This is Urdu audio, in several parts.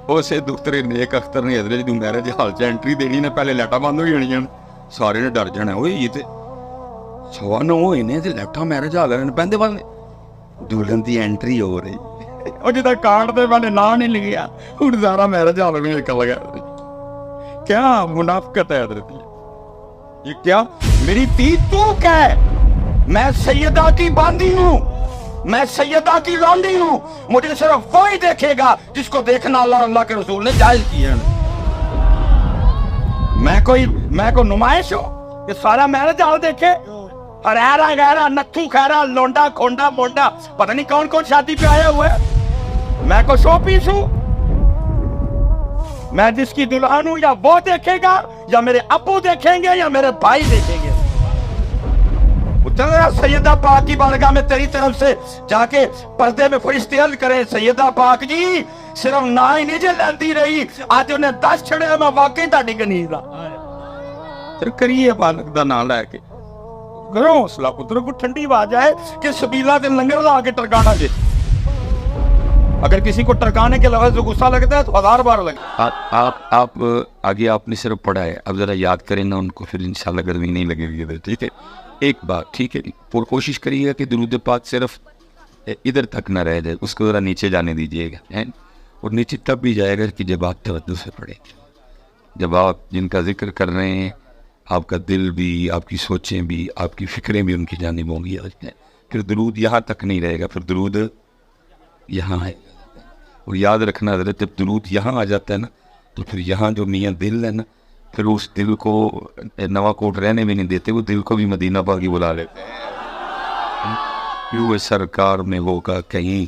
اسے دوسرے نیک اختر نے حضرت جدوں میرج ہال چ اینٹری دینی نے پہلے لائٹاں بند ہو جانیاں سارے نے ڈر جانا اوئے یہ تے 9:15 ہوئے نے تے لائٹاں میرج ہال نے بندے والے دلہن دی اینٹری ہو رہی اور جدا کارڈ دے والے نا نہیں لکھیا ہن سارا میرج ہال میں نکل گیا کیا منافقت ہے حضرت یہ کیا میری تی تو کیا ہے میں سیدہ کی باندھی ہوں میں سیدہ کی لونڈی ہوں مجھے صرف وہی دیکھے گا جس کو دیکھنا اللہ کے رسول نے جائز کیا ہے میں کوئی نمائش ہو کہ سارا میرج ہال دیکھے اور ایرا گہرا نتھو خیرا لونڈا کھونڈا مونڈا پتہ نہیں کون کون شادی پہ آیا ہوا ہے میں کو شو پیس ہوں میں جس کی دلہن ہوں یا وہ دیکھے گا یا میرے ابو دیکھیں گے یا میرے بھائی دیکھیں گے اتنا سیدہ پاک کی بارگاہ میں تیری طرف سے جا کے پردے میں فرشتے عرض کریں سیدہ پاک جی صرف نہ ہی نہیں جے لیندی رہی آج انہیں 10 چھڑے میں واقعی تاڑی گنی دا پھر کریے بالک دا نام لے کے کرو حوصلہ پتر کو ٹھنڈی آواز آئے کہ سبیلہ دے لنگر لا کے ٹرکانا جے اگر کسی کو ٹرکانے کے لفظ غصہ لگتا ہے تو 1000 بار لگتا ہے آپ آگے آپ نے صرف پڑھا ہے اب ذرا یاد کریں نا ان کو پھر انشاءاللہ گرمی نہیں لگے گی ٹھیک ہے ایک بات ٹھیک ہے پور کوشش کریے گا کہ درود پاک صرف ادھر تک نہ رہ جائے اس کو ذرا نیچے جانے دیجیے گا اور نیچے تب بھی جائے گا کہ جب آپ توجہ سے پڑھیں جب آپ جن کا ذکر کر رہے ہیں آپ کا دل بھی آپ کی سوچیں بھی آپ کی فکریں بھی ان کی جانب ہوں گی پھر درود یہاں تک نہیں رہے گا پھر درود یہاں ہے اور یاد رکھنا حضرت جب درود یہاں آ جاتا ہے نا تو پھر یہاں جو میاں دل ہے نا پھر اس دل کو نوا کوٹ رہنے بھی نہیں دیتے وہ دل کو بھی مدینہ پاکی بلا لیتے ہیں کیوں سرکار میں ہوگا کہیں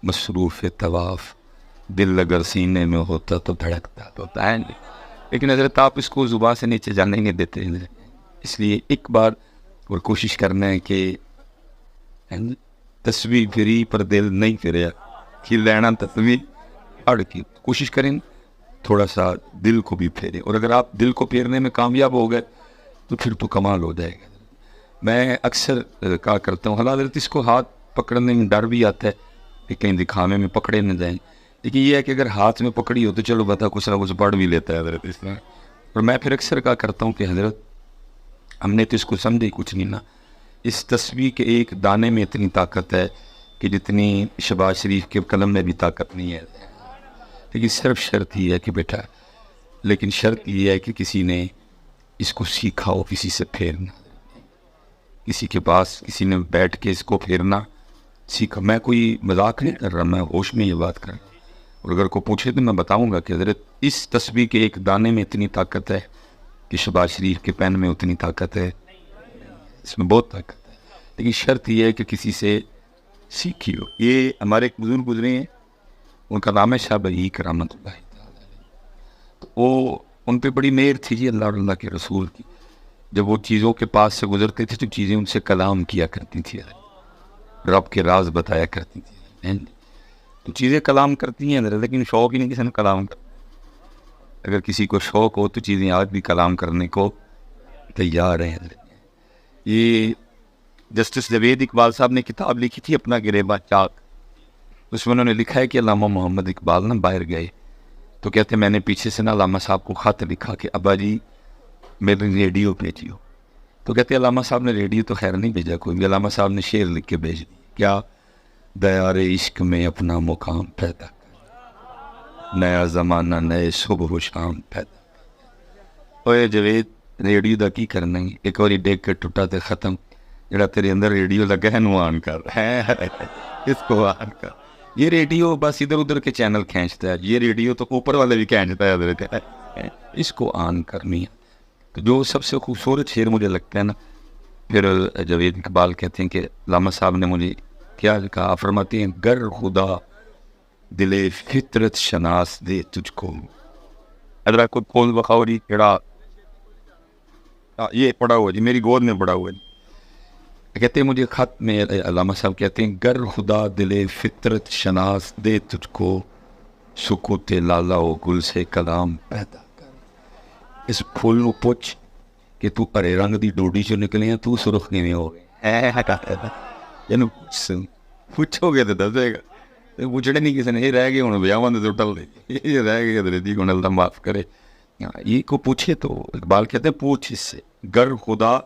مصروف طواف دل اگر سینے میں ہوتا تو دھڑکتا تو ہے لیکن حضرت آپ اس کو زبان سے نیچے جانے نہیں دیتے ہیں اس لیے ایک بار اور کوشش کرنا ہے کہ تسبیح پھری پر دل نہیں پھریا کہ لینا تسبیح اڑ کی کوشش کریں تھوڑا سا دل کو بھی پھیریں اور اگر آپ دل کو پھیرنے میں کامیاب ہو گئے تو پھر تو کمال ہو جائے گا میں اکثر کہا کرتا ہوں حضرت اس کو ہاتھ پکڑنے میں ڈر بھی آتا ہے کہ کہیں دکھاوے میں پکڑے نہ جائیں لیکن یہ ہے کہ اگر ہاتھ میں پکڑی ہو تو چلو بتا کچھ نہ کچھ پڑھ بھی لیتا ہے حضرت اس میں اور میں پھر اکثر کہا کرتا ہوں کہ حضرت ہم نے تو اس کو سمجھے کچھ نہیں نا اس تسبیح کے ایک دانے میں اتنی طاقت ہے کہ جتنی شباز شریف کے قلم میں بھی طاقت نہیں ہے لیکن صرف شرط یہ ہے کہ بیٹا لیکن شرط یہ ہے کہ کسی نے اس کو سیکھا ہو کسی سے پھیرنا کسی کے پاس کسی نے بیٹھ کے اس کو پھیرنا سیکھا میں کوئی مذاق نہیں کر رہا میں ہوش میں یہ بات کر رہا اور اگر کو پوچھے تو میں بتاؤں گا کہ حضرت اس تسبیح کے ایک دانے میں اتنی طاقت ہے کہ شباز شریف کے پین میں اتنی طاقت ہے اس میں بہت طاقت ہے لیکن شرط یہ ہے کہ کسی سے سیکھی ہو یہ ہمارے ایک بزرگ گزرے ہیں ان کا نام ہے شاہ بہیک رحمۃ اللہ تو وہ ان پہ بڑی مہر تھی جی اللہ اور اللہ کے رسول کی جب وہ چیزوں کے پاس سے گزرتے تھے تو چیزیں ان سے کلام کیا کرتی تھی رب کے راز بتایا کرتی تھی تو چیزیں کلام کرتی ہیں لیکن شوق ہی نہیں کسی نے کلام کر اگر کسی کو شوق ہو تو چیزیں آج بھی کلام کرنے کو تیار ہیں یہ جسٹس جاوید اقبال صاحب نے کتاب لکھی تھی اپنا گریباں چاک اس میں انہوں نے لکھا ہے کہ علامہ محمد اقبال نا باہر گئے تو کہتے میں نے پیچھے سے نا علامہ صاحب کو خط لکھا کہ ابا جی میرے ریڈیو بھیجیو تو کہتے علامہ صاحب نے ریڈیو تو خیر نہیں بھیجا کوئی بھی علامہ صاحب نے شعر لکھ کے بھیج دیا کیا دیار عشق میں اپنا مقام پیدا کر نیا زمانہ نئے صبح و شام پیدا کر اوے جاوید ریڈیو دا کی کرنا ہے ایک اور ڈیک کے ٹوٹا تے ختم جڑا تیرے اندر ریڈیو لگا ہے نو آن کر اس کو آن کر یہ ریڈیو بس ادھر ادھر کے چینل کھینچتا ہے یہ ریڈیو تو اوپر والے بھی کھینچتا ہے حضرت اس کو آن کرنی ہے تو جو سب سے خوبصورت شعر مجھے لگتا ہے نا پھر جاوید اقبال کہتے ہیں کہ علامہ صاحب نے مجھے کیا کہا فرماتے ہیں گر خدا دل فطرت شناس دے تجھ کو ادرا کو کھول بخوری کیڑا یہ پڑا ہوا جی میری گود میں پڑا ہوا جی کہتے ہیں مجھے خط میں علامہ صاحب کہتے ہیں گر خدا دل فطرت شناس دے تجھ کو سکوت لالا و گل سے کلام پیدا کر اس پھول کو پوچھ کہ تو ہرے رنگ دی ڈوڈی چو نکلے ہیں تو سرخ نہیں ہو گئے پوچھو گے تو دسے گا پوچھنے نہیں کسی نے، یہ رہ گئے ہوں بیاواں دے تو ٹل دے، یہ رہ گئے حضرت جی کو اللہ معاف کرے. یہ کو پوچھے تو اقبال کہتے ہیں پوچھ اس سے، گر خدا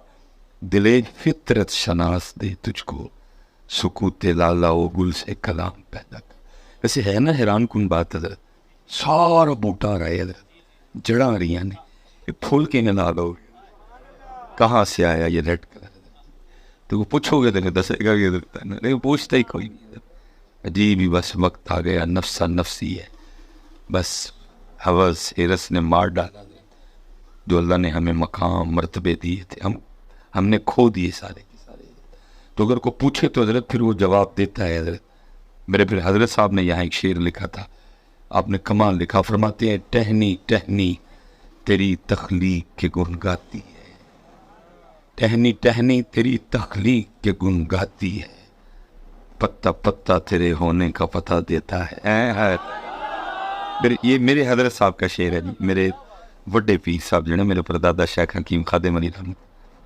دلے فطرت شناس دے تجھ کو، سکوت لالا و گل سے کلام پیدا کر. ویسے ہے نا حیران کن بات حضرت، سارا بوٹا آ رہا ہے حضرت، جڑاں آ رہی ہیں نے، یہ پھول کے نہ لو کہاں سے آیا یہ ریڈ کلر. تو وہ پوچھو گے تو دسے گا کہ حضرت، لیکن پوچھتا ہی کوئی نہیں. عجیب ہی بس وقت آ گیا، نفسا نفسی ہے، بس حوث ہرس نے مار ڈالا جو اللہ نے ہمیں مقام مرتبے دیے تھے، ہم نے کھو دیے سارے کے سارے. تو اگر کوئی پوچھے تو حضرت پھر وہ جواب دیتا ہے. حضرت میرے پھر حضرت صاحب نے یہاں ایک شعر لکھا تھا، آپ نے کمال لکھا، فرماتے ہیں ٹہنی ٹہنی تیری تخلیق کے گن گاتی ہے، ٹہنی ٹہنی تیری تخلیق کے گن گاتی ہے، پتا پتا تیرے ہونے کا پتہ دیتا ہے. یہ میرے حضرت صاحب کا شعر ہے جی، میرے وڈے پیر صاحب جو ہے میرے پردادا شیخ حکیم خادم علی رحمت.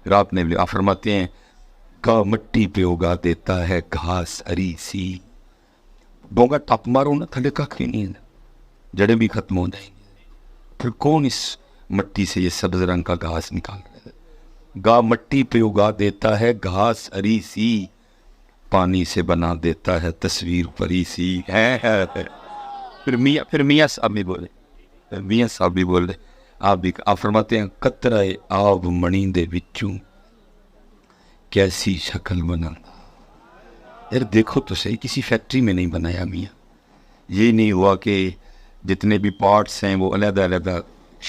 پھر آپ نے آپ فرماتے ہیں گا مٹی پہ اگا دیتا ہے گھاس ہری سی، ڈونگا ٹپ مارو نا تھلے کا کھی نہیں ہے، جڑیں بھی ختم ہو جائیں گی. پھر کون اس مٹی سے یہ سبز رنگ کا گھاس نکال رہا ہے؟ گا مٹی پہ اگا دیتا ہے گھاس ہری سی، پانی سے بنا دیتا ہے تصویر پری سی ہے. پھر میاں صاحب بھی بولے، میاں صاحب بھی بولے، آپ فرماتے ہیں قطرہ آب منی دے وچوں کیسی شکل بنا. یار دیکھو تو صحیح، کسی فیکٹری میں نہیں بنایا میاں. یہ نہیں ہوا کہ جتنے بھی پارٹس ہیں وہ علیحدہ علیحدہ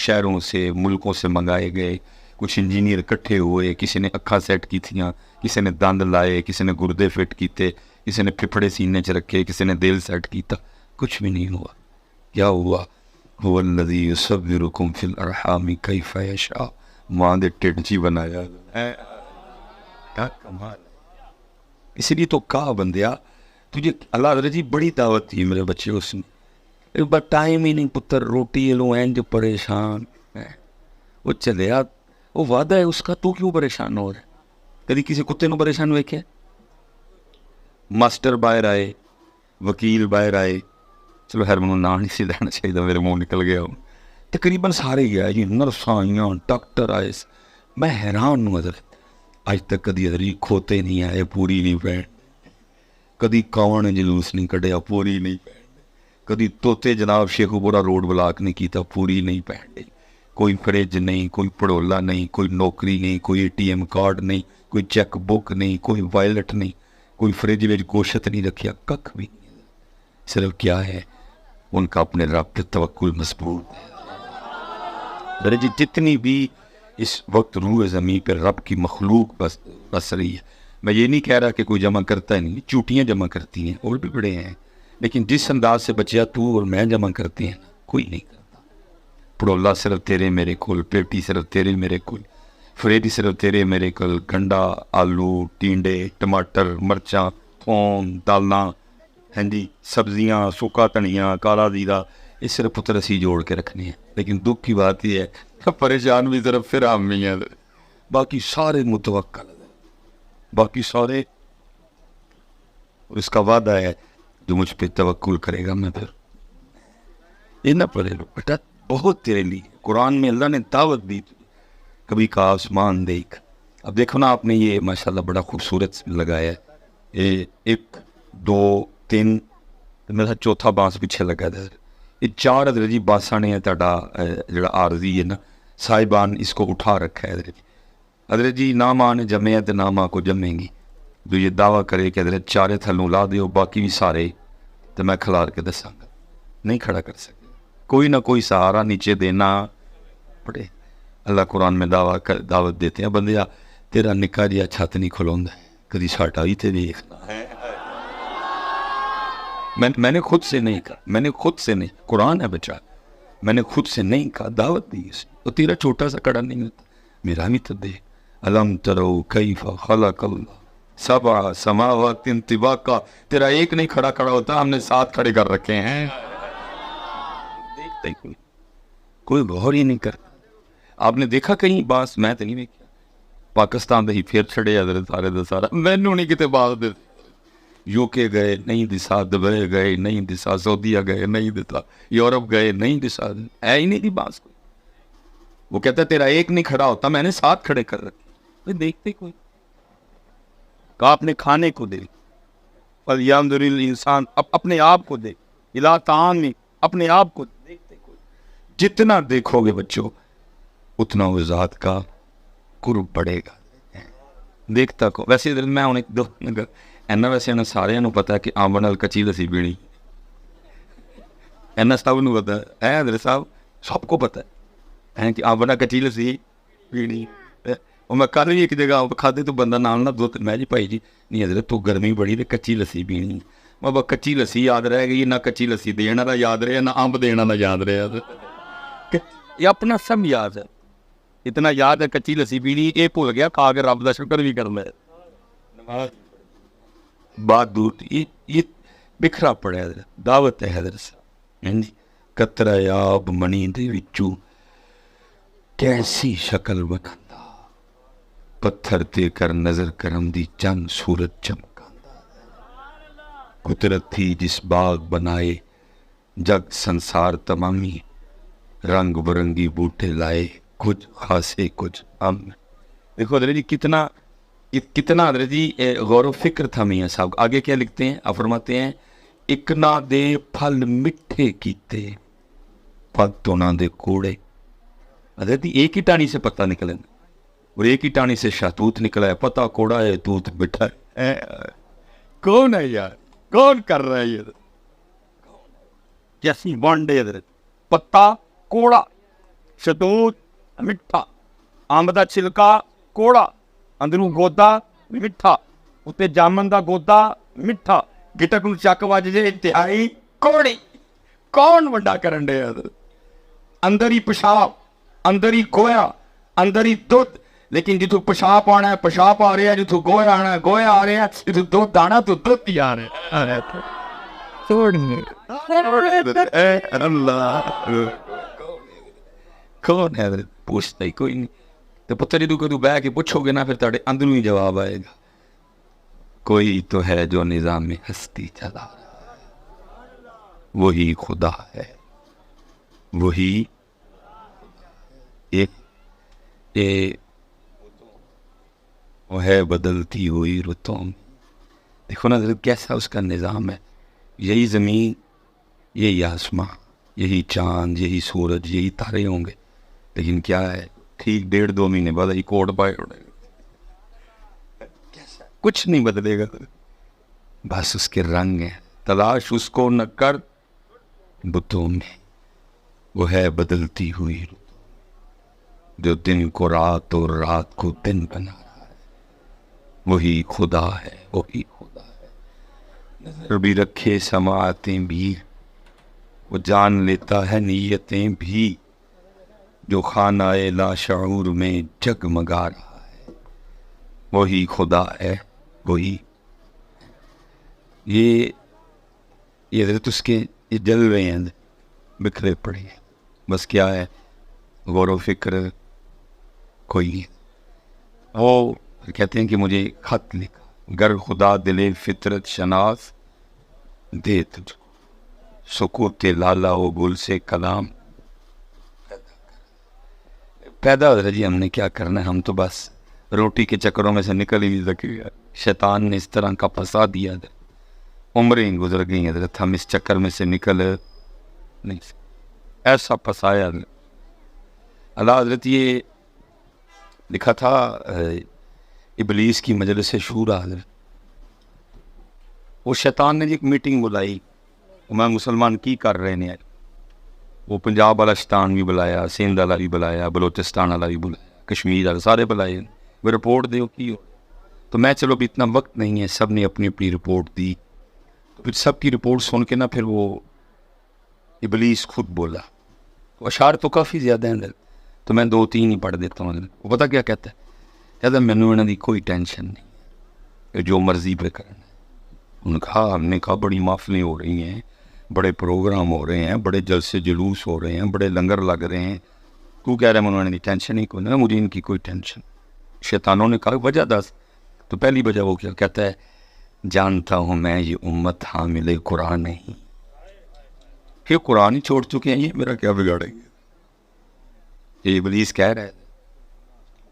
شہروں سے ملکوں سے منگائے گئے، کچھ انجینئر اکٹھے ہوئے، کسی نے اکھا سیٹ کی تھیاں، کسی نے دند لائے، کسی نے گردے فٹ کیتے، کسی نے پھپھڑے سینے چ رکھے، کسی نے دل سیٹ کیتا. کچھ بھی نہیں ہوا. کیا ہوا؟ هو الذی یصورکم فی الارحام کیف یشاء، ماں دے ٹھڈ چ بنایا. کیا کمال ہے. اس لیے تو کہا بندیا تجھے اللہ حضرت جی بڑی دعوت تھی میرے بچے اس نے، بس ٹائم ہی نہیں پتر، روٹی لو اینج پریشان. وہ چلیا، وہ وعدہ ہے اس کا، تو کیوں پریشان ہو رہا ہے؟ کدی کسی کتے نو پریشان ویکھیا؟ ماسٹر باہر آئے، وکیل باہر آئے، چلو خیر منہ نہ نہیں سی لینا چاہیے، میرے منہ نکل گیا. تقریباً سارے گیا جی، نرساں آئیاں، ڈاکٹر آئے. میں حیران ہوں حضرت، اج تک کدی حضرت کھوتے نہیں آئے پوری نہیں پہن، کدی کاوڑ نے جلوس نہیں کڈیا پوری نہیں پہن، کدی توتے جناب شیخ پورا روڈ بلاک نہیں کیتا پوری نہیں پہن. کوئی فریج نہیں، کوئی پڑولا نہیں، کوئی نوکری نہیں، کوئی ATM کارڈ نہیں، کوئی چیک بک نہیں، کوئی وائلٹ نہیں، کوئی فریج میں گوشت نہیں رکھیا، ککھ بھی نہیں. صرف کیا ہے ان کا اپنے رب پہ توکل مضبوط ہے. درجہ جتنی بھی اس وقت روح زمین پہ رب کی مخلوق بس رہی ہے، میں یہ نہیں کہہ رہا کہ کوئی جمع کرتا ہے نہیں، چوٹیاں جمع کرتی ہیں اور بھی بڑے ہیں، لیکن جس انداز سے بچیا تو اور میں جمع کرتے ہیں کوئی نہیں کرتا. پڑولا صرف تیرے میرے کول، پیٹی صرف تیرے میرے کول، فریج صرف تیرے میرے کول، گنڈا، آلو، ٹینڈے، ٹماٹر، مرچاں، تھوم، دالاں، ہاں جی، سبزیاں، سوکھا دھنیا، کالا زیرہ، یہ صرف پتر اسی جوڑ کے رکھنے ہیں. لیکن دکھ کی بات یہ ہے پریشان بھی صرف پھر ہم ہی ہیں، باقی سارے متوکل، باقی سارے. اور اس کا وعدہ ہے جو مجھ پہ توکل کرے گا میں پھر یہ نہ پڑے لو بیٹا، بہت تیرے لیے قرآن میں اللہ نے دعوت دی. کبھی کا آسمان دیکھ، اب دیکھو نا آپ نے یہ ماشاءاللہ بڑا خوبصورت لگایا ہے، یہ 1 2 3 میرا چوتھا بانس پیچھے لگا ہے. یہ 4 حضرت جی بانساں نے تہاڈا جڑا عارضی ہے نا صاحبان اس کو اٹھا رکھا ہے. حضرت جی نہ ماں نے جمے ہے تو نہ ماں کو جمیں گی. جو یہ دعویٰ کرے کہ حضرت 4 تھلوں لا دیو باقی بھی سارے تو میں کھلار کے دساں گا، نہیں کھڑا کر سکتے. کوئی نہ کوئی سہارا نیچے دینا پڑے. اللہ قرآن میں دعوت دیتے ہیں بندیا تیرا نکا جہا چھت نہیں کھلوندا ہے، کدی ساٹا بھی تے دیکھنا. میں نے خود سے نہیں کہا، میں نے خود سے نہیں، قرآن ہے بچہ، میں نے خود سے نہیں کہا، دعوت دی اس نے. تو تیرا چھوٹا سا کڑا نہیں ہوتا، میرا بھی تو دے. الم ترو کیف خلق اللہ 7 سماوات طباقا، تیرا ایک نہیں کھڑا ہوتا، ہم نے 7 کھڑے کر رکھے ہیں. دیکھتا ہی کوئی غور ہی نہیں کرتا. آپ نے دیکھا کہیں بانس؟ میں تو نہیں دیکھا. پاکستان دے ہی پھر چھڑے حضرت سارے دا سارا، مینوں نہیں کتے بانس دے. یو کے گئے نہیں دسا, دبئی گئے نہیں دسا, سعودیہ گئے نہیں دسا, یورپ گئے نہیں دسا, ہے ہی نہیں تھی بانس کوئی. وہ کہتا ہے تیرا ایک نہیں کھڑا ہوتا, میں نے 7 کھڑے کر رکھے. دیکھتے کوئی کہا اپنے کھانے کو دے, فَلْيَنْظُرِ الْإِنسَانُ اپنے آپ کو دے, اِلَىٰ طَعَامِهِ اپنے آپ کو دیکھتے کوئی. جتنا دیکھو گے بچوں اتنا وہ ذات کا قرب بڑھے گا. دیکھتا کو ویسے میں ہوں ایک دو اینا ویسے انہیں سارے نو پتا ہے کہ آمبن نال کچی لسی پینی, اینا سب نو پتا ہے, حضرت صاحب سب کو پتا ہے کہ آمبن نال کچی لسی پینی. اور میں کل بھی ایک جگہ کھادے تو بندہ نال نہ دو, میں جی بھائی جی نہیں حضرت تو گرمی بڑی تے کچی لسی پینی. میں کچی لسی یاد رہ گئی, نہ کچی لسی دینا نہ یاد رہے, نہ امب دینا نہ یاد رہے. یہ اپنا سب یاد ہے, اتنا یاد ہے کچی لسی پینی, یہ بھول گیا کھا کے رب دا شکر بھی کرنا ہے. بات دور تھی, یہ بکھرا پڑا ہے. دعوت ہے حضرت صاحب, قطرہ آب منی دے وچوں کیسی شکل بناتا, پتھر تے کر نظر کرم دی چند صورت چمکاندا. قدرت تھی جس باغ بنائے جگ سنسار تمامی, رنگ برنگی بوٹے لائے کچھ خاصے کچھ ہم. دیکھو حضرت جی کتنا حضرت جی غور و فکر تھا میاں صاحب. آگے کیا لکھتے ہیں, آپ فرماتے ہیں ایک نہ دے پھل مٹھے کیتے پت نہ دے کوڑے. حضرت جی ایک ہی ٹانی سے پتا نکلے اور ایک ہی ٹانی سے شہتوت نکلا ہے, پتا کوڑا ہے توت مٹھا ہے. کون ہے یار, کون کر رہا ہے یہ جیسی بانڈے حضرت, پتا کوڑا, شہتوت مٹھا, آمب دا چھلکا کوڑا, اندروں گودا مٹھا, اتنے جامن دا گودا مٹھا, گٹک نو چک وج جے انتہائی کوڑی. کون وڈا کرن دے حضرت, اندر ہی پیشاب, اندر ہی گویا, اندر ہی دودھ. لیکن جتوں پیشاب آنا ہے پیشاب آ رہا ہے, جتوں گویا آنا ہے گویا آ رہا ہے, جتوں دودھ آنا تو دودھ ہی آ رہا ہے. اللہ کون ہے حضرت, پوچھتا ہی کوئی نہیں. تو پتر جدو کدو بہ کے پوچھو گے نا پھر تاڑے اندروں ہی جواب آئے گا. کوئی تو ہے جو نظام میں ہستی چلا رہا ہے, وہی خدا ہے, وہی ایک وہ ہے بدلتی ہوئی رتوں میں. دیکھو نا حضرت کیسا اس کا نظام ہے. یہی زمین, یہی آسمان, یہی چاند, یہی سورج, یہی تارے ہوں گے, لیکن کیا ہے ٹھیک 1.5-2 مہینے بعد ہی کوٹ پائے اڑے گا, کچھ نہیں بدلے گا. بس اس کے رنگ ہیں, تلاش اس کو نہ کر بتوں میں, وہ ہے بدلتی ہوئی جو دن کو رات اور رات کو دن بنا رہا ہے, وہی خدا ہے, وہی خدا ہے. نظر بھی رکھے سماعتیں بھی, وہ جان لیتا ہے نیتیں بھی, جو خانہ لا شعور میں جگمگا رہا ہے, وہی خدا ہے, وہی. یہ حضرت اس کے یہ جل رہے ہیں, بکھرے پڑے ہیں. بس کیا ہے غور و فکر کوئی نہیں. وہ کہتے ہیں کہ مجھے خط لکھا, گر خدا دل فطرت شناس دے تجھ کو, سکوت لالا و گل سے کلام پیدا ہو رہا. جی ہم نے کیا کرنا ہے, ہم تو بس روٹی کے چکروں میں سے نکل ہی نہیں سکے. شیطان نے اس طرح کا پھنسا دیا, عمریں گزر گئی حضرت, ہم اس چکر میں سے نکل نہیں سکے. ایسا پھنسایا اللہ. حضرت یہ لکھا تھا ابلیس کی مجلس شورا حضرت, وہ شیطان نے ایک میٹنگ بلائی, میں مسلمان کی کر رہے ہیں. وہ پنجاب والا شیطان بھی بلایا, سندھ والا بھی بلایا, بلوچستان والا بھی بلایا, کشمیر والا, سارے بلائے. وہ رپورٹ دیو کی ہو. تو میں چلو بھی اتنا وقت نہیں ہے, سب نے اپنی اپنی رپورٹ دی. تو پھر سب کی رپورٹ سن کے نا پھر وہ ابلیس خود بولا. اشعار تو کافی زیادہ ہیں, تو میں 2-3 ہی پڑھ دیتا ہوں. وہ پتہ کیا کہتا ہے, کہتا مینوں انہوں دی کوئی ٹینشن نہیں, جو مرضی پہ کرنا ہے. ان کا ہم نے کہا بڑی محفلیں ہو رہی ہیں, بڑے پروگرام ہو رہے ہیں, بڑے جلسے جلوس ہو رہے ہیں, بڑے لنگر لگ رہے ہیں, تو کہہ رہے ہیں انہوں نے ٹینشن ہی کوئی نہیں, مجھے ان کی کوئی ٹینشن. شیطانوں نے کہا وجہ دس. تو پہلی وجہ وہ کیا کہتا ہے, جانتا ہوں میں یہ امت حامل قرآن نہیں. یہ قرآن ہی چھوڑ چکے ہیں, یہ میرا کیا بگاڑیں گے؟ یہ ابلیس کہہ رہا ہے,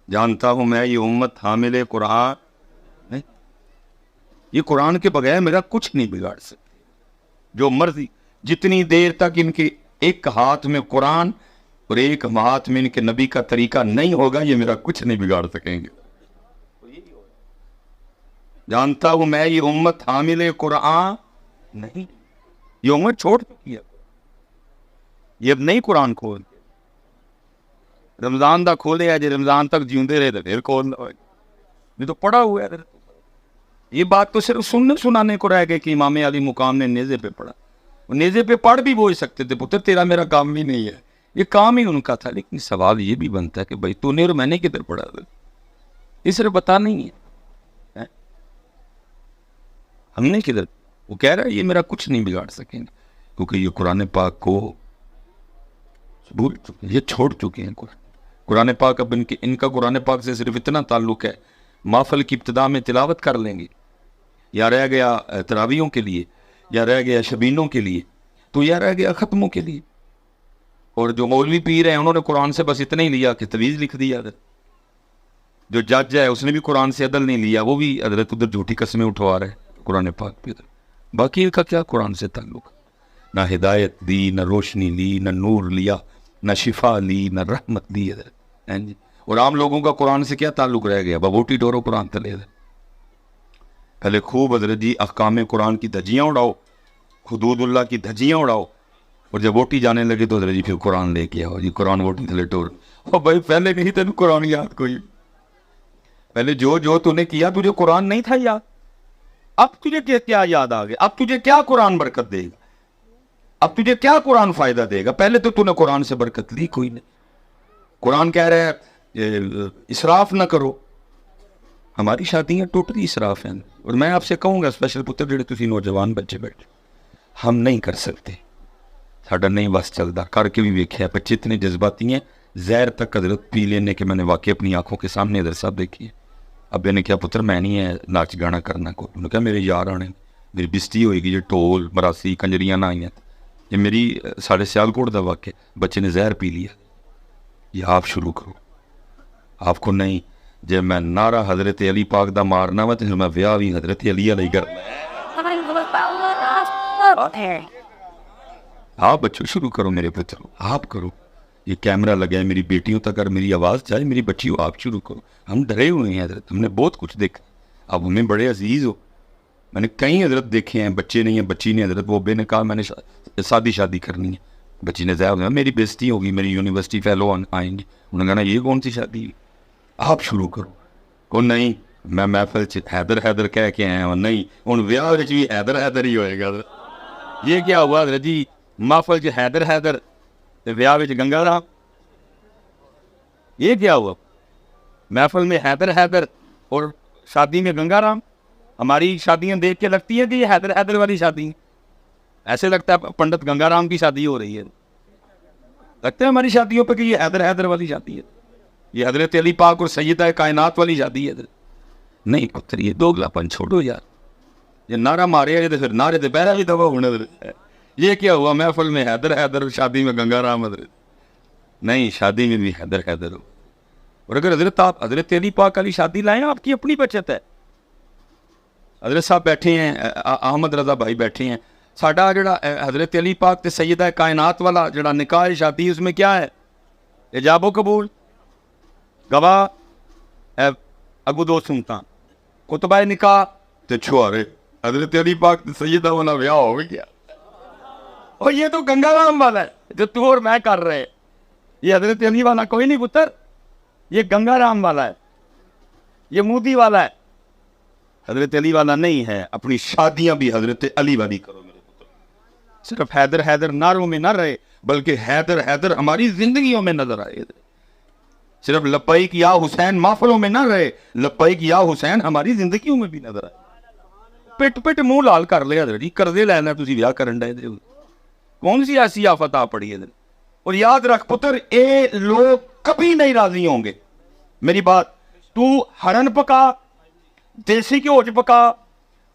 جانتا ہوں میں یہ امت حامل قرآن نہیں, یہ قرآن کے بغیر میرا کچھ نہیں بگاڑ سکتے. جو مرضی, جتنی دیر تک ان کے ایک ہاتھ میں قرآن اور ایک ہاتھ میں ان کے نبی کا طریقہ نہیں ہوگا, یہ میرا کچھ نہیں بگاڑ سکیں گے. جانتا ہوں میں یہ امت حامل قرآن نہیں, یہ امت چھوڑ چکی ہے, یہ اب نہیں قرآن کھول کے رمضان دا کھولے ہے, جو رمضان تک جیوندے رہے تو پھر کھول لو, یہ تو پڑا ہوا ہے. یہ بات تو صرف سننے سنانے کو رہ گئے کہ امام علی مقام نے نیزے پہ پڑھا. نیزے پہ پڑھ بھی بول سکتے تھے, پتر تیرا میرا کام بھی نہیں ہے, یہ کام ہی ان کا تھا. لیکن سوال یہ بھی بنتا ہے کہ بھائی تو نے اور میں نے کدھر پڑھا تھا, یہ صرف بتا نہیں ہے ہم نے کدھر. وہ کہہ رہا ہے یہ میرا کچھ نہیں بگاڑ سکیں گے, کیونکہ یہ قرآن پاک کو بھول چکے, یہ چھوڑ چکے ہیں. قرآن پاک اب ان کا قرآن پاک سے صرف اتنا تعلق ہے, محفل کی ابتدا میں تلاوت کر لیں گے, یا رہ گیا تراویحوں کے لیے, یا رہ گیا شبینوں کے لیے, تو یا رہ گیا ختموں کے لیے. اور جو مولوی پیر ہیں انہوں نے قرآن سے بس اتنا ہی لیا کہ تویز لکھ دیا. جو جج ہے اس نے بھی قرآن سے عدل نہیں لیا, وہ بھی حضرت ادھر جھوٹی قسمیں اٹھوا رہے قرآن پاک پہ. باقی ان کا کیا قرآن سے تعلق؟ نہ ہدایت دی, نہ روشنی لی, نہ نور لیا, نہ شفا لی, نہ رحمت دی حضرت. اور عام لوگوں کا قرآن سے کیا تعلق رہ گیا؟ ببوٹی ڈورو قرآن تلے. پہلے خوب حضرت جی احکام قرآن کی دھجیاں اڑاؤ, حدود اللہ کی دھجیاں اڑاؤ, اور جب ووٹی جانے لگے تو حضرت جی پھر قرآن لے کے آؤ, جی قرآن ووٹی تھلے ٹور. اور بھائی پہلے نہیں تینوں قرآن یاد کوئی, پہلے جو تو نے کیا تجھے قرآن نہیں تھا یاد, اب تجھے کیا یاد آ گیا؟ اب تجھے کیا قرآن برکت دے گا؟ اب تجھے کیا قرآن فائدہ دے گا؟ پہلے تو نے قرآن سے برکت لی کوئی نہیں. قرآن کہہ رہا ہے اسراف نہ کرو. ہماری شادیاں ٹوٹلی اسراف ہیں. اور میں آپ سے کہوں گا اسپیشل پتر جڑے تسی نوجوان بچے بیٹھے, ہم نہیں کر سکتے, ساڈا نہیں بس چلتا. کر کے بھی ویکھیا, بچے اتنے جذباتی ہیں, زہر تک حضرت پی لینے کے میں نے واقعی اپنی آنکھوں کے سامنے حضرت صاحب دیکھی ہے. ابے نے کیا پتر میں نہیں ہے ناچ گانا کرنا کو, انہوں نے کہا میرے یار آنے, میری بستی ہوئے گی, یہ ٹول مراسی کنجریاں نہ آئی ہیں. یہ میری ساڑھے سیالکوٹ دا واقع, بچے نے زہر پی لیا. یہ آپ شروع کرو, آپ کو نہیں. جب میں نعرہ حضرت علی پاک دا مارنا وا تو میں ویاہ بھی حضرت علی علیہ کرنا. آپ بچوں شروع کرو, میرے بچوں آپ کرو. یہ کیمرہ لگا ہے, میری بیٹیوں تک اگر میری آواز جائے, میری بچیوں آپ شروع کرو. ہم ڈرے ہوئے ہیں حضرت, ہم نے بہت کچھ دیکھا, اب ہمیں بڑے عزیز ہو. میں نے کئی حضرت دیکھے ہیں, بچے نہیں ہیں, بچی نے حضرت وہ بے نے کہا میں نے شادی کرنی ہے, بچی نے ظاہر میری بےزتی ہوگی, میری یونیورسٹی فیلو آئیں گے, انہوں نے کہا یہ کون سی شادی, آپ شروع کرو. کو نہیں میں محفل حیدر کہہ کے آیا ہوں, نہیں ہوں ویاہ بھی حیدر ہی ہوئے گا. یہ کیا ہوا حضرت جی, محفل چ حیدر ویاہ گنگا رام, یہ کیا ہوا؟ محفل میں حیدر اور شادی میں گنگا رام. ہماری شادیاں دیکھ کے لگتی ہیں کہ یہ حیدر والی شادی, ایسے لگتا ہے پنڈت گنگا رام کی شادی ہو رہی ہے. لگتا ہے ہماری شادیوں پہ کہ یہ حیدر والی شادی ہے, یہ حضرت علی پاک اور سیدہ کائنات والی شادی ہے. نہیں پتر یہ دوگلا پن چھوڑو یار, یہ نعرہ مارے ہے تو پھر نعرے تو پہلا بھی دبا ہونے. یہ کیا ہوا محفل میں حیدر شادی میں گنگا رام حضرت, نہیں شادی میں بھی حیدر ہو. اور اگر حضرت آپ حضرت علی پاک والی شادی لائیں, آپ کی اپنی بچت ہے. حضرت صاحب بیٹھے ہیں, احمد رضا بھائی بیٹھے ہیں, ساڈا جڑا حضرت علی پاک تے سیدہ کائنات والا جڑا نکاح شادی, اس میں کیا ہے؟ اجاب و قبول, گواہ اگو دو سنتا, خطبہ نکاح تے چھوارے. حضرت علی پاک تے سیدہ والا بیاہ ہو گیا. اور یہ تو گنگا رام والا ہے جو تو اور میں کر رہے, یہ حضرت علی والا کوئی نہیں پتر, یہ گنگا رام والا ہے, یہ مودی والا ہے, حضرت علی والا نہیں ہے. اپنی شادیاں بھی حضرت علی والی کرو میرے پتر. صرف حیدر نعروں میں نہ رہے, بلکہ حیدر ہماری زندگیوں میں نظر آئے. صرف لبیک یا حسین محفلوں میں نہ رہے, لبیک یا حسین ہماری زندگیوں میں بھی نظر آئے. پٹ منہ لال کر لیا حضرت جی, قرضے لینا تسی بیاہ کرن ڈے, کون سی ایسی آفت آ پڑی ہے. اور یاد رکھ پتر, اے لوگ کبھی نہیں راضی ہوں گے. میری بات, تو ہرن پکا, دیسی گھیو چ پکا,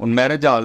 ਹੁਣ ਮੈਰਿਜ ਹਾਲ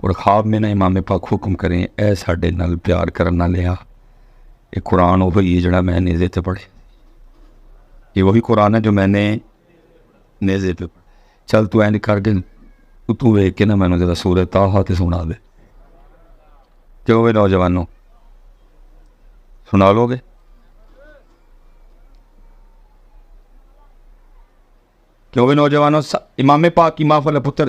اور خواب میں نہ امام پاک حکم کریں اے ساڈے نال پیار کرنا لیا یہ قرآن وہی ہے جڑا میں نیزے تے پڑھے, یہ وہی قرآن ہے جو میں نے نیزے پہ پڑھا. چل تو اینج کر کے تو ویکھ کے نا مینوں ذرا سورہ طٰہٰ تے سنا دے. کیوں وے نوجوانوں سنا لو گے؟ کیوں وے نوجوانوں امام پاک کی محفل ہے پتر,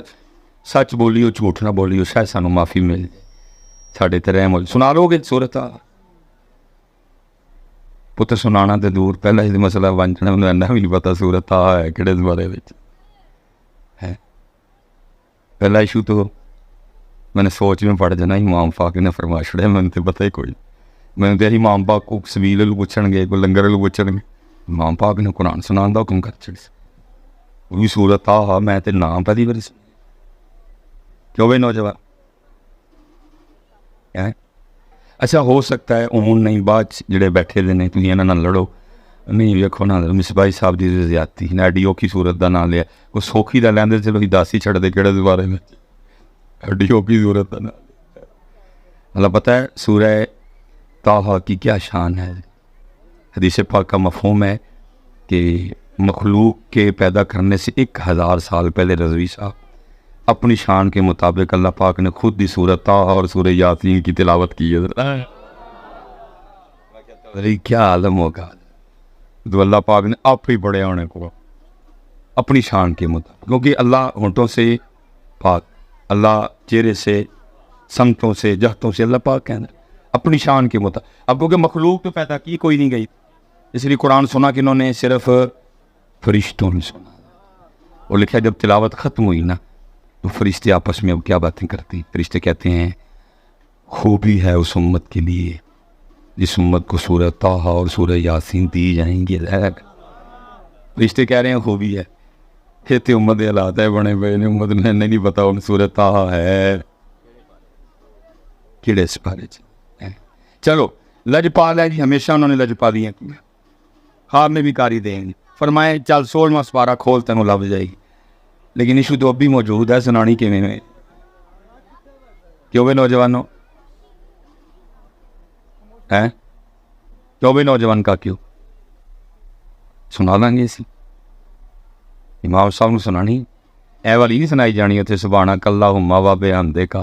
سچ بولیو جھوٹ نہ بولیو, شاید سانو معافی مل جائے, ساڈے تے رحم ہو. سنا لو گے سورہ طٰہٰ؟ پتر سنانا تے دور, پہلا ہی مسئلہ بن جانا, مینوں اینا بھی نہیں پتا سورہ طٰہٰ ہے کہڑے بارے وچ ہے. پہلا ایشو تو میں نے سوچ میں پڑ جانا امام پاک نے فرما چھڑیا, میں تے پتہ ہی کوئی. میں تے امام پاک کو سبیل لو پوچھن گے, کوئی لنگر لو پوچھن گے, امام پاک نے قرآن سنان دا حکم کر چھڑی, وہ بھی سورہ طٰہٰ. میں تے نام پہلی باری سن. کیوں بھائی نوجوان اچھا ہو سکتا ہے اون نہیں بعد جڑے بیٹھے دے نے تھی انہاں نال لڑو نہیں ویکھو نا مصباح صاحب دی زیادتی نہ ایڈیو کی صورت دا نام لیا, کوئی سوکھی دا لیندے چلو ہی داسی چھڑ دے کہڑے دوبارے میں ایڈیو کی صورت دا نام لیا. اللہ پتہ ہے سورہ طٰہٰ کی کیا شان ہے. حدیث پاک کا مفہوم ہے کہ مخلوق کے پیدا کرنے سے 1000 سال پہلے رضوی صاحب اپنی شان کے مطابق اللہ پاک نے خود دی سورہ طٰہٰ اور سورہ یاسین کی تلاوت کی ہے. کیا عالم ہوگا تو اللہ پاک نے آپ ہی بڑے ہونے کو اپنی شان کے مطابق, کیونکہ اللہ ہونٹوں سے پاک, اللہ چہرے سے, سمتوں سے, جہتوں سے اللہ پاک کہنا اپنی شان کے مطابق. اب کیونکہ مخلوق تو پیدا کی کوئی نہیں گئی, اس لیے قرآن سنا کہ انہوں نے صرف فرشتوں نے سنا. اور لکھا جب تلاوت ختم ہوئی نا تو فرشتے آپس میں اب کیا باتیں کرتے ہیں. فرشتے کہتے ہیں خوبی ہے اس امت کے لیے جس امت کو سورہ طٰہٰ اور سورہ یاسین دی جائیں گی. فرشتے کہہ رہے ہیں خوبی ہے, یہ امت حالات ہے بنے ہوئے نے, امت نے نہیں پتا ان سورہ طٰہٰ ہے کیڑے اس بارے. چلو لجپال ہے جی, ہمیشہ انہوں نے لجپالی ہیں, خواب میں بھی کاری دیں گے. فرمائے چل 16واں سپارہ کھول تینوں لب جائے گی, لیکن ایشو تو اب بھی موجود ہے سنانی کے میں. کیوں بھائی نوجوانوں ہیں, کیوں بھائی نوجوان کا کیوں سنا لیں گے اسی امام صاحب نے سنانی, اے والی نہیں سنائی جانی اتنے سبحانک اللہم و بحمدک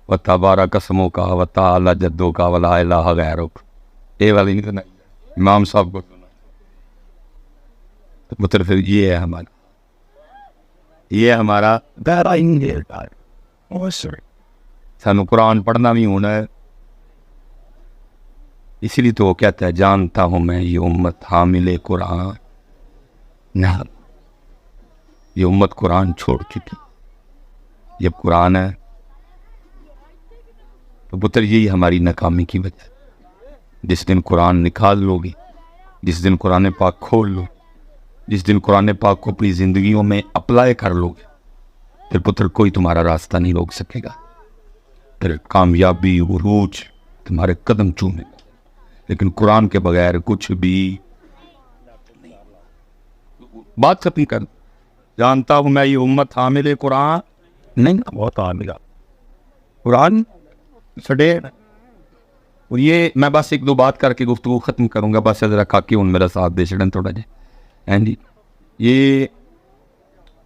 و تبارک اسمک کا و تعالی جدک ولا الہ غیرک, اے والی نہیں سنائی جانی امام صاحب کو سنا. مطلب پھر یہ ہے ہمارا سانو قرآن پڑھنا بھی ہونا ہے. اسی لیے تو وہ کہتا ہے جانتا ہوں میں یہ امت حامل قرآن نہ, یہ امت قرآن چھوڑ چکی. جب قرآن ہے تو پتر یہی ہماری ناکامی کی وجہ. جس دن قرآن نکال لو گی, جس دن قرآن پاک کھول لو, جس دن قرآن پاک کو اپنی زندگیوں میں اپلائی کر لو گے, پھر پتر کوئی تمہارا راستہ نہیں روک سکے گا. پھر کامیابی عروج تمہارے قدم چومے گا, لیکن قرآن کے بغیر کچھ بھی نہیں. بات ختم کر. جانتا ہوں میں یہ امت حامل قرآن نہیں, بہت حامل قرآن سڈے. اور یہ میں بس ایک دو بات کر کے گفتگو ختم کروں گا. بس ذرا کاکی ہوں میرا ساتھ دے چڑھن تھوڑا جا. جی یہ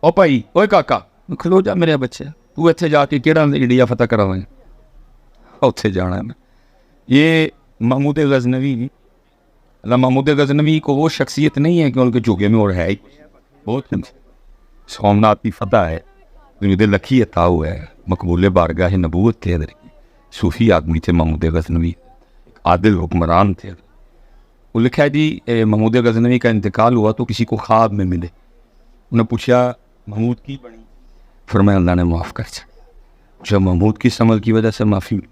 او بھائی اوے کاکا کھلو جا میرے بچے, تو اتنے جا کے کہڑا انڈیا فتح کراویں, اتنے جانا ہے میں. یہ محمود غزنوی, اللہ محمود غزنوی کو وہ شخصیت نہیں ہے کہ ان کے چوکے میں اور ہے ہی بہت سومناتھ کی فتح ہے, دنیا لکھی عطا ہے, مقبول بارگاہ نبوت تھے. صوفی آدمی تھے محمود غزنوی, عادل حکمران تھے. وہ لکھا ہے جی محمود غزنوی کا انتقال ہوا تو کسی کو خواب میں ملے, انہوں نے پوچھا محمود کی بنی, فرمایا اللہ نے معاف کر چھڑا. پوچھا محمود کس عمل کی وجہ سے معافی ملی؟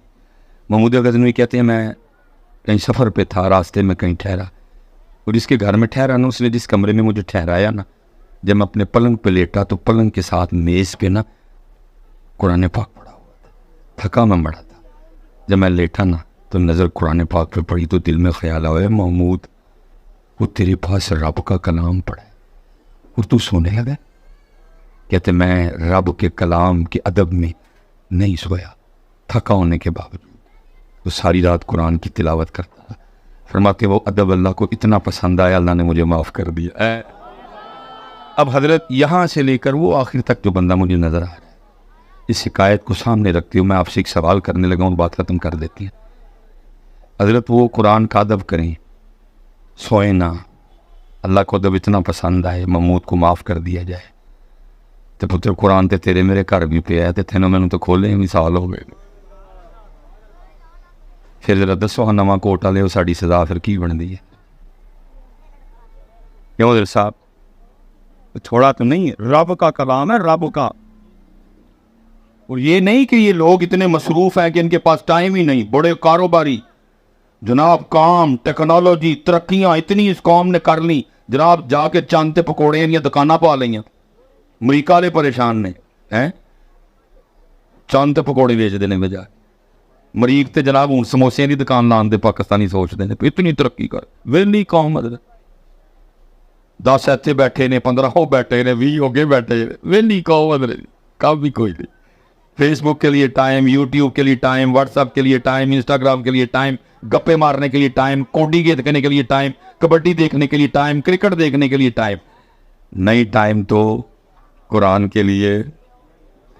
محمود غزنوی کہتے ہیں میں کہیں سفر پہ تھا, راستے میں کہیں ٹھہرا, اور جس کے گھر میں ٹھہرا نا اس نے جس کمرے میں مجھے ٹھہرایا نا, جب میں اپنے پلنگ پہ لیٹا تو پلنگ کے ساتھ میز پہ نا قرآن پاک پڑھا ہوا تھا. تھکا میں بڑا تھا. جب میں لیٹا نا تو نظر قرآن پاک پہ پڑی تو دل میں خیال آیا محمود وہ تیرے پاس رب کا کلام پڑھا ہے اور تو سونے لگا. کہتے میں رب کے کلام کے ادب میں نہیں سویا, تھکا ہونے کے باوجود وہ ساری رات قرآن کی تلاوت کرتا ہے. فرماتے وہ ادب اللہ کو اتنا پسند آیا, اللہ نے مجھے معاف کر دیا. اب حضرت یہاں سے لے کر وہ آخر تک جو بندہ مجھے نظر آ رہا ہے, اس حکایت کو سامنے رکھتے ہوئے میں آپ سے ایک سوال کرنے لگا ہوں, بات ختم کر دیتی ہیں. حضرت وہ قرآن کا ادب کریں, سوئیں نہ, اللہ کو ادب اتنا پسند آئے, محمود کو معاف کر دیا جائے, تو پتر قرآن تے تیرے میرے گھر بھی پہ آئے, تینوں میں تو کھولے بھی سال ہو گئے. پھر ذرا دسو نواں کوٹا لے ساری سزا پھر کی بنتی ہے؟ کیوں حضرت صاحب؟ تھوڑا تو نہیں ہے, رب کا کلام ہے, رب کا. اور یہ نہیں کہ یہ لوگ اتنے مصروف ہیں کہ ان کے پاس ٹائم ہی نہیں. بڑے کاروباری جناب, کام, ٹیکنالوجی, ترقیاں اتنی اس قوم نے کر لی جناب, جا کے چاند پکوڑے یا دکانیں پا لیں. امریکہ والے پریشان نے ہیں, چاند پکوڑے ویچ دینے بجائے. مریخ تے جناب ہوں سموسے کی دکان لان دے پاکستانی سوچتے ہیں اتنی ترقی کر. ویلی قوم حضرت, 10 ایتھے بیٹھے نے, 15 ہو بیٹھے نے, 20 ہو کے بیٹھے, ویلی قوم حضرت, کب بھی کوئی نہیں. فیس بک کے لیے ٹائم, یوٹیوب کے لیے ٹائم, واٹس ایپ کے لیے ٹائم, انسٹاگرام کے لیے ٹائم, گپے مارنے کے لیے ٹائم, کوڈی دیکھنے کے لیے ٹائم, کبڈی دیکھنے کے لیے ٹائم, کرکٹ دیکھنے کے لیے ٹائم نہیں. ٹائم تو قرآن کے لیے.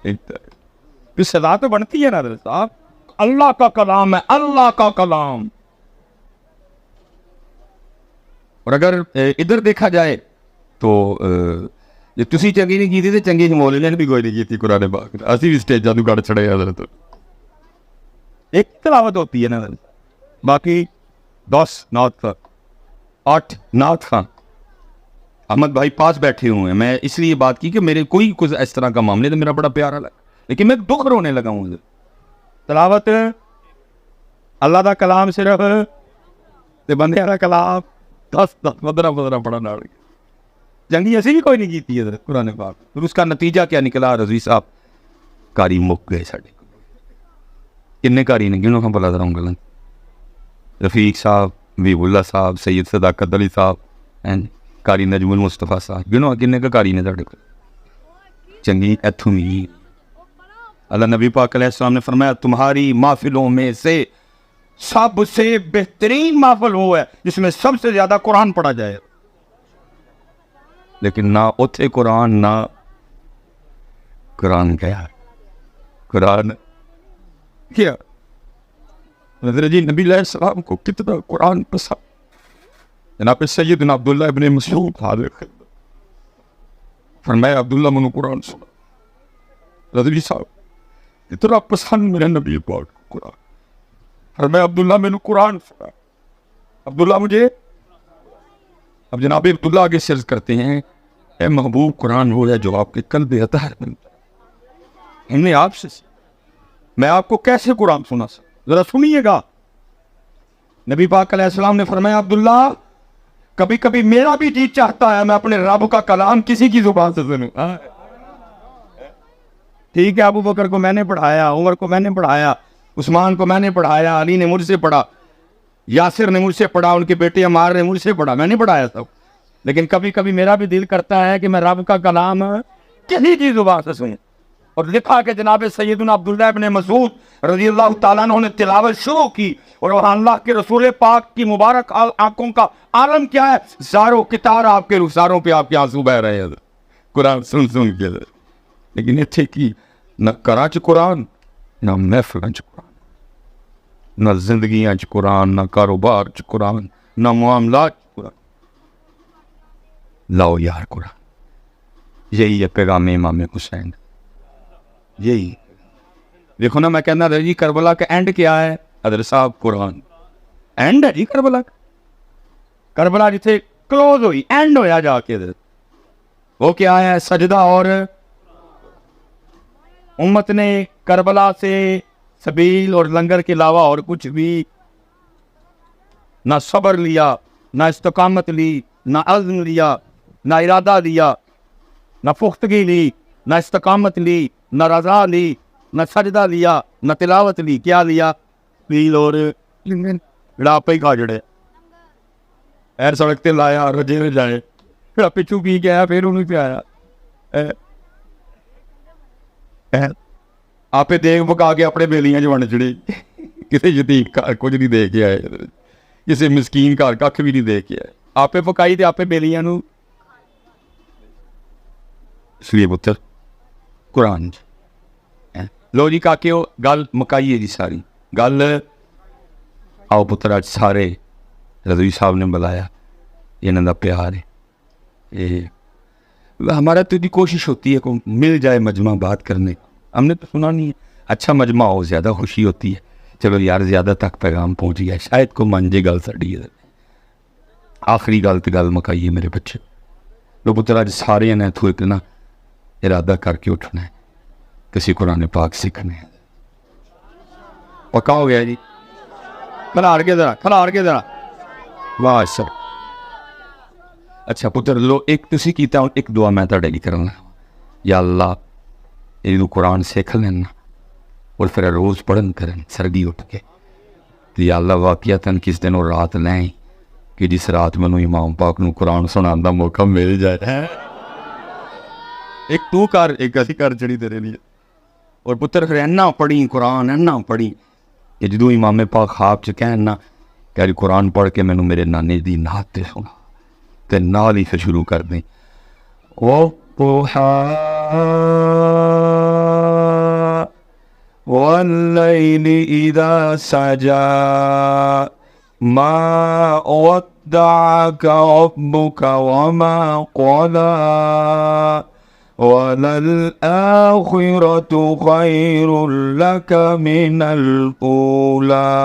پھر سزا تو بنتی ہے نا حضرت صاحب, اللہ کا کلام ہے, اللہ کا کلام. اور اگر ادھر دیکھا جائے تو ਜੇ ਤੁਸੀਂ ਚੰਗੀ ਨਹੀਂ ਕੀਤੀ ਤੇ ਚੰਗੀ ਜਮੋਲੇ ਨੇ ਵੀ ਕੋਈ ਨਹੀਂ ਕੀਤੀ ਕੁਰਾਨ ਪਾਕ. ਅਸੀਂ ਵੀ ਸਟੇਜਾਂ ਨੂੰ ਗੜ ਛੜੇ ਹਜ਼ਰਤ. ایک تلاوت ہوتی ہے نا, باقی 10 نعت کا 8 نعت خان. احمد بھائی پاس بیٹھے ہوئے ہیں, میں اس لیے بات کی کہ میرے کوئی کچھ اس طرح کا معاملے تو میرا بڑا پیارا لگا, لیکن میں دکھ رونے لگا ہوں. تلاوت اللہ دا کلام صرف تے بندے والا کلام 10 15 پڑھا نال جنگی اسی بھی کوئی نہیں کیتی ہے قرآن پاک. پھر اس کا نتیجہ کیا نکلا رضوی صاحب؟ کاری مک گئے ساڈے. کنے کاری نے گنو ہم بلا دراؤں گا, رفیق صاحب, حبیب اللہ صاحب, سید صداقت علی صاحب, کاری نجم المصطفیٰ صاحب, گنو کنے کا کاری نے ساڈے کو چنگی ایتھوں بھی. اللہ نبی پاک علیہ السلام نے فرمایا تمہاری محفلوں میں سے سب سے بہترین محفل وہ ہے جس میں سب سے زیادہ قرآن پڑھا جائے. لیکن نہ اتھے قرآن, نہ قرآن کیا قرآن کیا. حضرت جی نبی علیہ السلام کو کتنا قرآن پسند. جناب سیدنا عبداللہ ابن مسعود حاضر خدمت فرمایا عبداللہ منو قرآن سنا. رضوی صاحب اتنا پسند میرے نبی پاک کو قرآن. فرمایا عبداللہ میں نے قرآن سنا. عبداللہ مجھے, اب جناب عبداللہ آگے سرز کرتے ہیں اے محبوب قرآن ہو یا جو آپ کے قلب اطہر میں انہیں آپ سے میں آپ کو کیسے قرآن سنا سکتا, ذرا سنیے گا. نبی پاک علیہ السلام نے فرمایا عبداللہ کبھی کبھی میرا بھی جی چاہتا ہے میں اپنے رب کا کلام کسی کی زبان سے سنوں. ٹھیک ہے, ابو بکر کو میں نے پڑھایا, عمر کو میں نے پڑھایا, عثمان کو میں نے پڑھایا, علی نے مجھ سے پڑھا, یاسر نے مجھ سے پڑھا, ان کے بیٹے عمار نے مجھ سے پڑھا, میں نے پڑھایا سب. لیکن کبھی کبھی میرا بھی دل کرتا ہے کہ میں رب کا کلام کسی کی زبان سے سنوں. اور لکھا کہ جناب سیدنا عبداللہ ابن مسعود رضی اللہ تعالیٰ عنہ نے تلاوت شروع کی, اور وہاں اللہ کے رسول پاک کی مبارک آنکھوں کا عالم کیا ہے, زاروں کتار آپ کے رخساروں پہ آپ کے آنسو بہ رہے ہیں قرآن سن سن کے. لیکن اتھے کی نہ کراچ قرآن, نہ محفل چ قرآن, نہ زندگیاں چ قرآن, نہ کاروبار چ قرآن, نہ معاملات چ قرآن. لاؤ یار قرآن. یہی ہے پیغام امام حسین. یہی دیکھو نا, میں کہنا تھا جی کربلا کا اینڈ کیا ہے حضرت صاحب, قرآن اینڈ ہے جی کربلا کا. کربلا جتھے کلوز ہوئی, اینڈ ہویا جا کے وہ کیا ہے, سجدہ. اور امت نے کربلا سے سبیل اور لنگر کے علاوہ اور کچھ بھی نہ صبر لیا, نہ استقامت لی, نہ عزم لیا, نہ ارادہ لیا, نہ پختگی لی, نہ استقامت لی, نہ رضا لی, نہ سجدہ لیا, نہ تلاوت لی. کیا لیا؟ پیل اور جڑا آپ ہی کھا جڑے ایر سڑک تے لایا, رجے میں جائے, پھر پچھو پی کے آیا, پھر انہوں پہ آیا. ਆਪੇ ਦੇਖ ਪਕਾ ਕੇ ਆਪਣੇ ਬੇਲੀਆਂ 'ਚ ਵੰਡ ਚੜੇ। ਕਿਸੇ ਯਤੀਮ ਘਰ ਕੁਝ ਨਹੀਂ ਦੇ ਕੇ ਆਏ, ਕਿਸੇ ਮਿਸਕੀਨ ਘਰ ਕੱਖ ਵੀ ਨਹੀਂ ਦੇ ਕੇ ਆਏ, ਆਪੇ ਪਕਾਈ ਤੇ ਆਪੇ ਬੇਲੀਆਂ ਨੂੰ। ਇਸ ਲਈ ਪੁੱਤਰ ਕੁਰਾਨ 'ਚ ਲੋ ਜੀ ਕਾਕਿਓ, ਗੱਲ ਮੁਕਾਈਏ ਜੀ ਸਾਰੀ ਗੱਲ। ਆਓ ਪੁੱਤਰ, ਅੱਜ ਸਾਰੇ رضوی صاحب نے بلایا، یہ نندا پیار ہے، یہ ہمارا تو کوشش ہوتی ہے کہ مل جائے مجمع بات کرنے کا، ہم نے تو سنا نہیں ہے، اچھا مجمع ہو زیادہ خوشی ہوتی ہے، چلو یار زیادہ تک پیغام پہنچ گیا، شاید کو منجے گل سڑی ہے۔ آخری گل تو گل مکائیے میرے بچے، لو پتر اج سارے نے تو ایک نا ارادہ کر کے اٹھنا ہے، کسی قرآن پاک سیکھنے ہے۔ پکا ہو گیا جی؟ کھلار کے ذرا، کھلار کے ذرا، واہ سر۔ اچھا پتر لو ایک تسی کیتا ہوں، ایک دعا میں تہاڈے لئی کرنا، یا اللہ یہ قرآن سیکھ لینا اور پھر روز پڑھن کرن سردی اٹھ کے، تو یا اللہ واقعتاً کس دن وہ رات لیں کہ جس رات میں امام پاک نو قرآن سنان دا موقع مل جائے۔ ایک تو کر، ایک اسی کر چڑی تیرے لیے۔ اور پتر پھر اینا پڑھی قرآن، اینا پڑھی کہ جدو امام پاک خواب چ کہنا کہ قرآن پڑھ کے مینوں میرے نانے دی نعت تے سنا، تے نال ہی پھر شروع کر دیں والضحى والليل إذا سجى ما ودعك ربك وما قلى وَلَلْآخِرَةُ خَيْرٌ لَكَ مِنَ الْأُولَى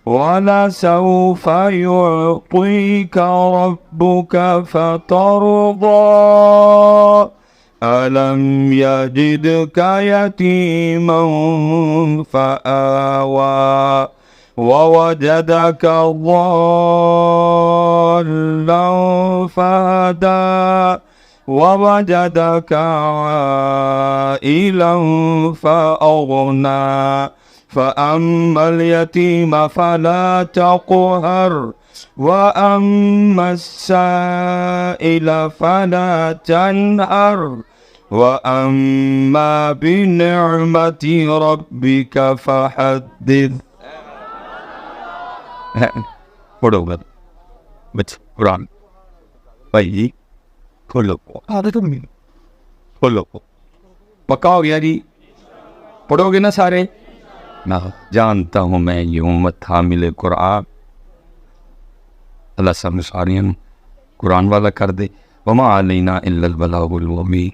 وَلَسَوْفَ يُعْطِيكَ رَبُّكَ فَتَرْضَى أَلَمْ يَجِدْكَ يَتِيمًا فَآوَى وَوَجَدَكَ ضَالًّا فَهَدَى وَوَجَدَكَ عَائِلًا فَأَغْنَى فَأَمَّا الْيَتِيمَ فَلَا تَقْهَرْ وَأَمَّا السَّائِلَ فَلَا تَنْهَرْ وَأَمَّا بِنِعْمَةِ رَبِّكَ فَحَدِّثْ۔ پڑھو گا بچ قرآن بھائی جی، کھولو کھولو، پکا ہو گیا جی؟ پڑھو گے نا سارے؟ میں جانتا ہوں میں یہ امت حامل قرآن، اللہ سب سارے قرآن والا کر دے۔ وما علینا الا البلاغ المبین۔